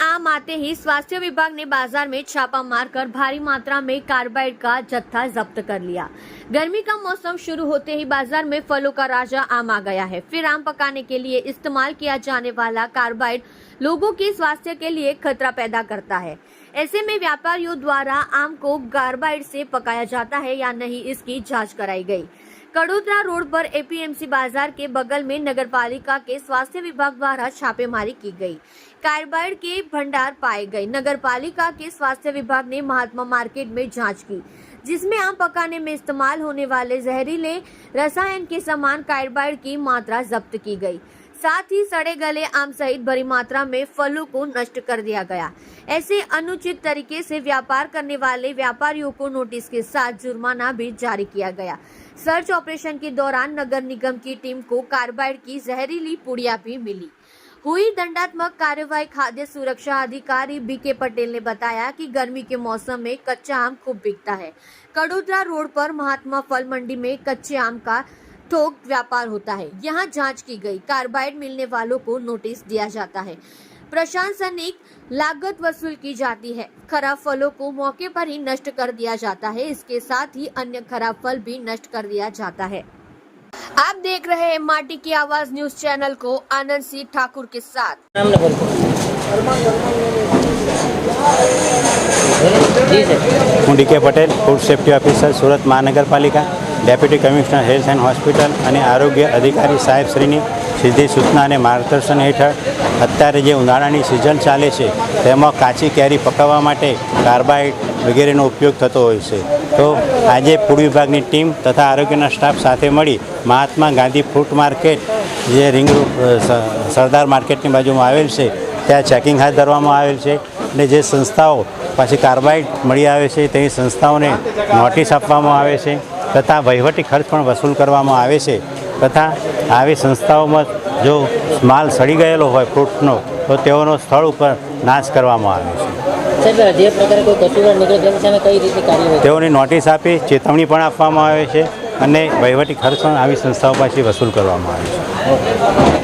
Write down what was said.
आम आते ही स्वास्थ्य विभाग ने बाजार में छापा मारकर भारी मात्रा में कार्बाइड का जत्था जब्त कर लिया। गर्मी का मौसम शुरू होते ही बाजार में फलों का राजा आम आ गया है। फिर आम पकाने के लिए इस्तेमाल किया जाने वाला कार्बाइड लोगों के स्वास्थ्य के लिए खतरा पैदा करता है। ऐसे में व्यापारियों द्वारा आम को कार्बाइड से पकाया जाता है या नहीं, इसकी जांच कराई गई। कड़ोदरा रोड पर एपीएमसी बाजार के बगल में नगरपालिका के स्वास्थ्य विभाग द्वारा छापेमारी की गई। कार्बाइड के भंडार पाए गए। नगरपालिका के स्वास्थ्य विभाग ने महात्मा मार्केट में जांच की, जिसमें आम पकाने में इस्तेमाल होने वाले जहरीले रसायन के समान कार्बाइड की मात्रा जब्त की गई। साथ ही सड़े गले आम सहित बड़ी मात्रा में फलों को नष्ट कर दिया गया। ऐसे अनुचित तरीके से व्यापार करने वाले व्यापारियों को नोटिस के साथ जुर्माना भी जारी किया गया। सर्च ऑपरेशन के दौरान नगर निगम की टीम को कार्बाइड की जहरीली पुड़िया भी मिली। हुई दंडात्मक कार्यवाही खाद्य सुरक्षा अधिकारी बीके पटेल ने बताया कि गर्मी के मौसम में कच्चा आम खूब बिकता है। कड़ोदरा रोड पर महात्मा फल मंडी में कच्चे आम का थोक व्यापार होता है। यहाँ जांच की गई। कार्बाइड मिलने वालों को नोटिस दिया जाता है। प्रशासनिक लागत वसूल की जाती है। खराब फलों को मौके पर ही नष्ट कर दिया जाता है। इसके साथ ही अन्य खराब फल भी नष्ट कर दिया जाता है। आप देख रहे हैं माटी की आवाज न्यूज चैनल को आनंद सिंह ठाकुर के साथ। હું D K Patel, food safety officer, Surat મહાનગરપાલિકા, deputy commissioner health and hospital અને આરોગ્ય અધિકારી સાહેબશ્રીની સીધી સૂચના અને માર્ગદર્શન હેઠળ અત્યારે જે ઉનાળાની સિઝન ચાલે છે તેમાં કાચી કેરી પકાવવા માટે કાર્બાઇડ વગેરેનો ઉપયોગ થતો હોય છે। તો આજે ફૂડ વિભાગની ટીમ તથા આરોગ્યના સ્ટાફ સાથે મળી મહાત્મા ગાંધી ફ્રૂટ માર્કેટ જે રિંગ સરદાર માર્કેટની બાજુમાં આવેલ છે ત્યાં ચેકિંગ હાથ ધરવામાં આવેલ છે અને જે સંસ્થાઓ પાછી કાર્બાઇડ મળી આવે છે તેની સંસ્થાઓને નોટિસ આપવામાં આવે છે તથા વહીવટી ખર્ચ પણ વસૂલ કરવામાં આવે છે તથા આવી સંસ્થાઓમાં જો માલ સડી ગયેલો હોય ફ્રૂટનો તો તેઓનો સ્થળ ઉપર નાશ કરવામાં આવે છે। તેઓની નોટિસ આપી ચેતવણી પણ આપવામાં આવે છે અને વહીવટી ખર્ચ પણ આવી સંસ્થાઓ પાછી વસૂલ કરવામાં આવે છે।